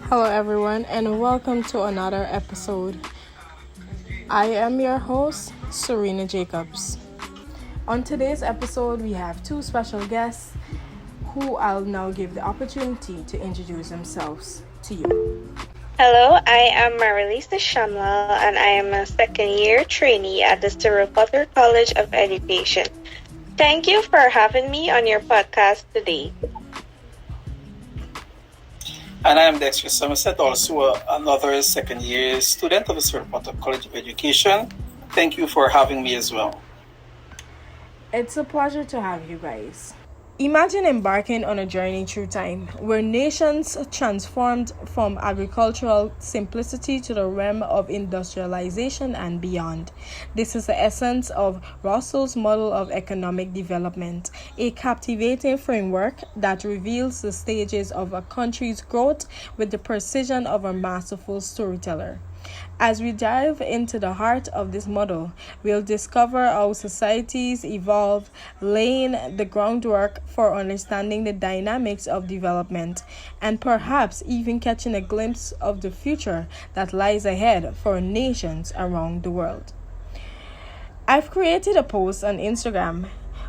Hello, everyone, and welcome to another episode. I am your host, Serena Jacobs. On today's episode, we have two special guests who I'll now give the opportunity to introduce themselves to you. Hello, I am Marilisa Shamlal and I am a second year trainee at the Cyril Potter College of Education. Thank you for having me on your podcast today. And I am Dexter Somerset, also another second year student of the Cyril Potter College of Education. Thank you for having me as well. It's a pleasure to have you guys. Imagine embarking on a journey through time where nations transformed from agricultural simplicity to the realm of industrialization and beyond. This is the essence of Rostow's model of economic development, a captivating framework that reveals the stages of a country's growth with the precision of a masterful storyteller. As we dive into the heart of this model, we'll discover how societies evolve, laying the groundwork for understanding the dynamics of development, and perhaps even catching a glimpse of the future that lies ahead for nations around the world. I've created a post on Instagram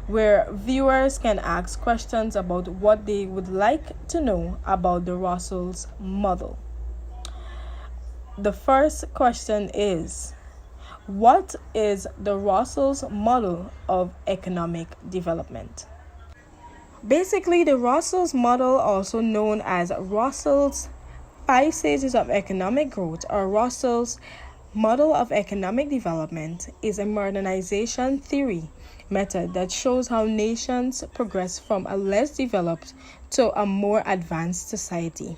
where viewers can ask questions about what they would like to know about the Rostow's model. The first question is, what is the Rostow's model of economic development? Basically, the Rostow's model, also known as Rostow's 5 stages of economic growth or Rostow's model of economic development, is a modernization theory method that shows how nations progress from a less developed to a more advanced society.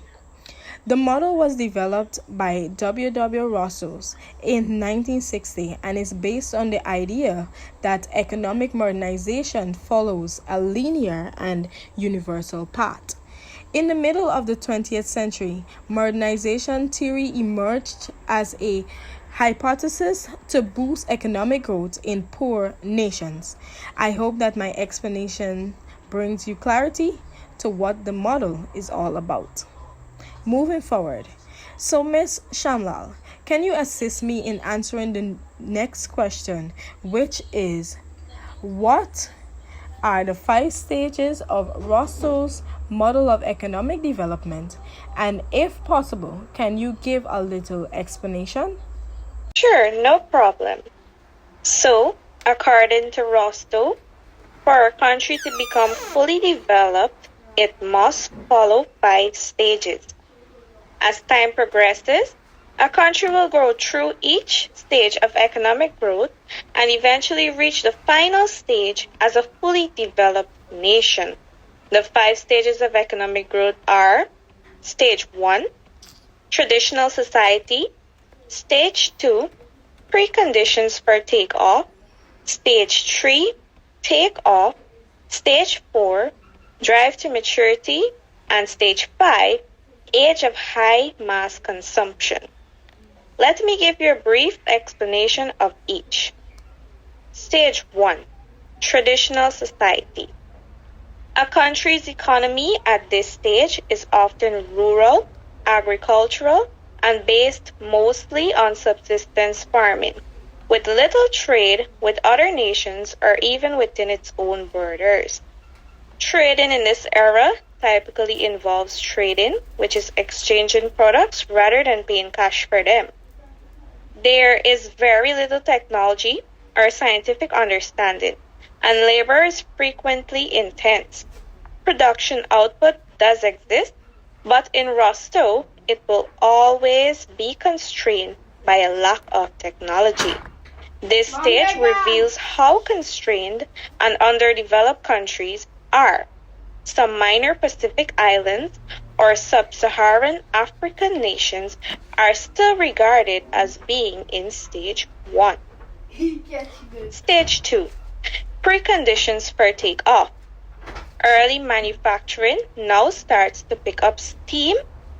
The model was developed by W. Rostow in 1960 and is based on the idea that economic modernization follows a linear and universal path. In the middle of the 20th century, modernization theory emerged as a hypothesis to boost economic growth in poor nations. I hope that my explanation brings you clarity to what the model is all about. Moving forward, so Ms. Shamlal, can you assist me in answering the next question, which is, what are the 5 stages of Rostow's model of economic development? And if possible, can you give a little explanation? Sure, no problem. So, according to Rostow, for a country to become fully developed, it must follow 5 stages. As time progresses, a country will go through each stage of economic growth and eventually reach the final stage as a fully developed nation. The 5 stages of economic growth are Stage 1, Traditional Society, Stage 2, Preconditions for Takeoff, Stage 3, Takeoff, Stage 4, Drive to Maturity, and Stage 5, Age of high mass consumption. Let me give you a brief explanation of each. Stage 1. Traditional society. A country's economy at this stage is often rural, agricultural, and based mostly on subsistence farming, with little trade with other nations or even within its own borders. Trading in this era typically involves trading, which is exchanging products rather than paying cash for them. There is very little technology or scientific understanding, and labor is frequently intense. Production output does exist, but in Rostow, it will always be constrained by a lack of technology. This stage reveals how constrained and underdeveloped countries are. Some minor Pacific islands or sub-Saharan African nations are still regarded as being in Stage 1. Stage 2. Preconditions for takeoff. Early manufacturing now starts to pick up steam,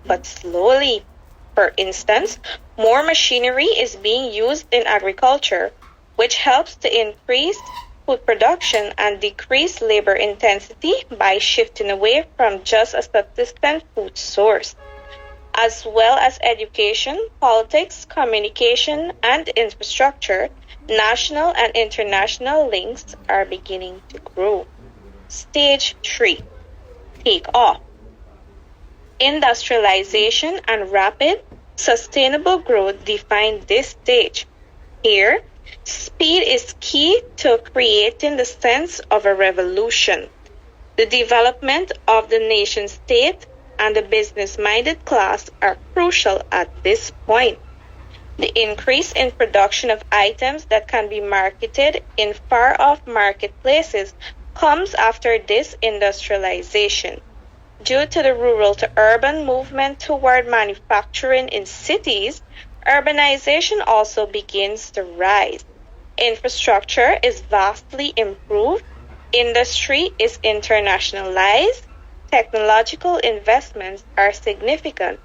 but slowly. For instance, more machinery is being used in agriculture, which helps to increase food production and decrease labor intensity by shifting away from just a subsistence food source. as well as education, politics, communication, and infrastructure, national and international links are beginning to grow. Stage 3, take off. Industrialization and rapid, sustainable growth define this stage. Here, speed is key to creating the sense of a revolution. The development of the nation state and the business-minded class are crucial at this point. The increase in production of items that can be marketed in far-off marketplaces comes after this industrialization. Due to the rural to urban movement toward manufacturing in cities, urbanization also begins to rise. Infrastructure is vastly improved, industry is internationalized, technological investments are significant,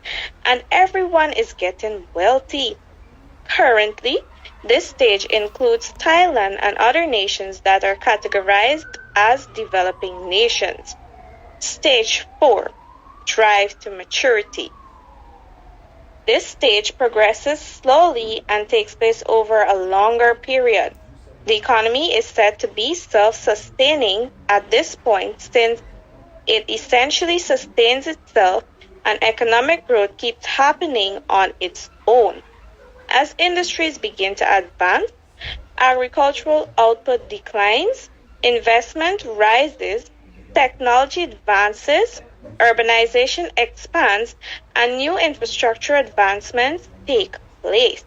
and everyone is getting wealthy. Currently, this stage includes Thailand and other nations that are categorized as developing nations. Stage 4, drive to maturity. This stage progresses slowly and takes place over a longer period. The economy is said to be self-sustaining at this point since it essentially sustains itself and economic growth keeps happening on its own. As industries begin to advance, agricultural output declines, investment rises, technology advances, urbanization expands, and new infrastructure advancements take place.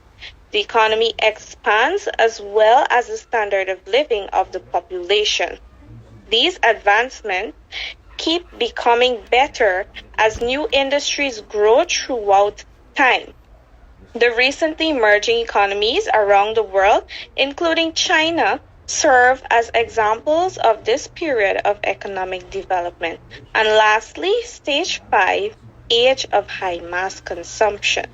The economy expands as well as the standard of living of the population. These advancements keep becoming better as new industries grow throughout time. The recently emerging economies around the world, including China, serve as examples of this period of economic development. And lastly, stage 5, age of high mass consumption.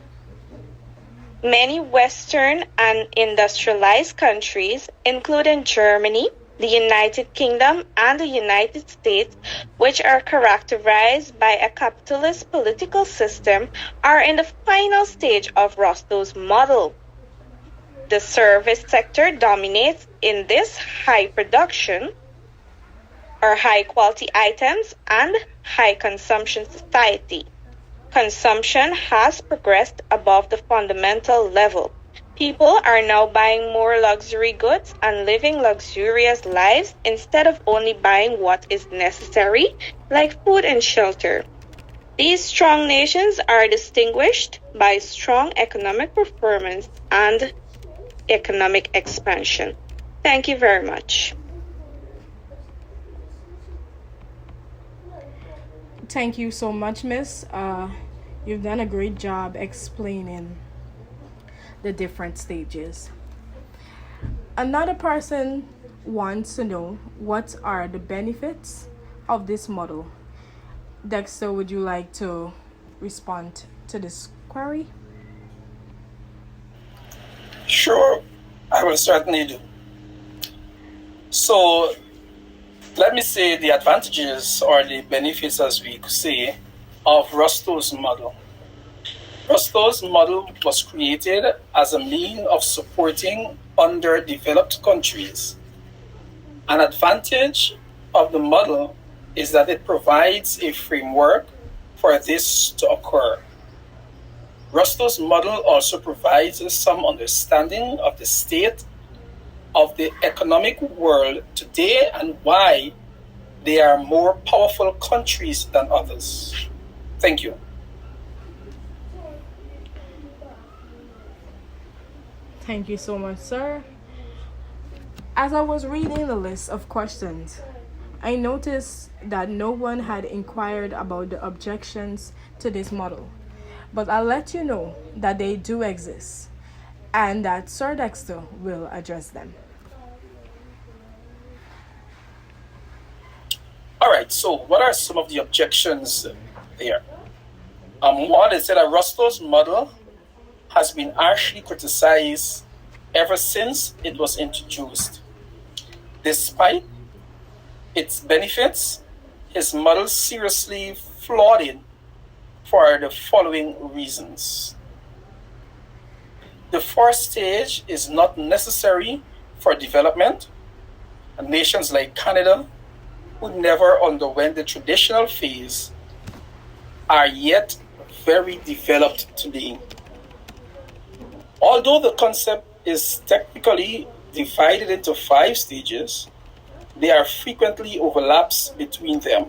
Many Western and industrialized countries, including Germany, the United Kingdom, and the United States, which are characterized by a capitalist political system, are in the final stage of Rostow's model. The service sector dominates in this high production or high quality items and high consumption society. Consumption has progressed above the fundamental level. People are now buying more luxury goods and living luxurious lives instead of only buying what is necessary, like food and shelter. These strong nations are distinguished by strong economic performance and economic expansion. Thank you very much. Thank you so much, Miss. You've done a great job explaining the different stages. Another person wants to know what are the benefits of this model. Dexter, would you like to respond to this query? Sure, I will certainly do. So, let me say the advantages or the benefits, as we could say, of Rostow's model. Rostow's model was created as a means of supporting underdeveloped countries. An advantage of the model is that it provides a framework for this to occur. Rostow's model also provides some understanding of the state of the economic world today and why they are more powerful countries than others. Thank you. Thank you so much, sir. As I was reading the list of questions, I noticed that no one had inquired about the objections to this model. But I'll let you know that they do exist and that Sir Dexter will address them. All right, so what are some of the objections there? One is that Rostow's model has been harshly criticized ever since it was introduced. Despite its benefits, his model seriously flawed it for the following reasons. The first stage is not necessary for development. Nations like Canada, who never underwent the traditional phase, are yet very developed today. Although the concept is technically divided into 5 stages, there are frequently overlaps between them.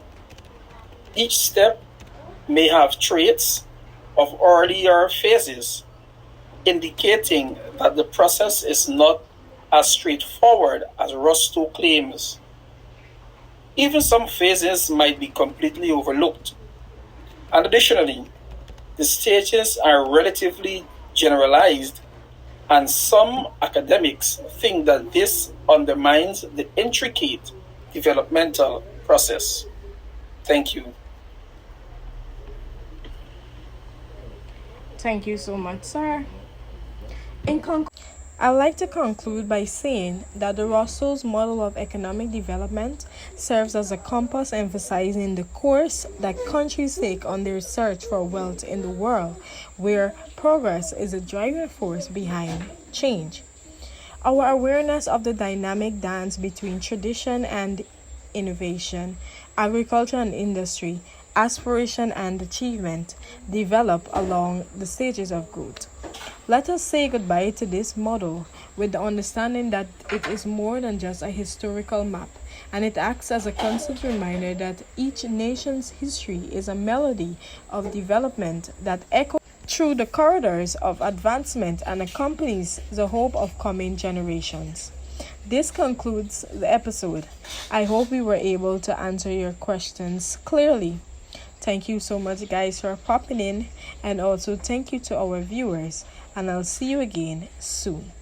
Each step may have traits of earlier phases, indicating that the process is not as straightforward as Rostow claims. Even some phases might be completely overlooked. And additionally, the stages are relatively generalized, and some academics think that this undermines the intricate developmental process. Thank you. Thank you so much, sir. I'd like to conclude by saying that the Rostow's model of economic development serves as a compass emphasizing the course that countries take on their search for wealth in the world, where progress is a driving force behind change. Our awareness of the dynamic dance between tradition and innovation, agriculture and industry, aspiration and achievement develop along the stages of growth. Let us say goodbye to this model with the understanding that it is more than just a historical map, and it acts as a constant reminder that each nation's history is a melody of development that echoes through the corridors of advancement and accompanies the hope of coming generations. This concludes the episode. I hope we were able to answer your questions clearly. Thank you so much, guys, for popping in, and also thank you to our viewers, and I'll see you again soon.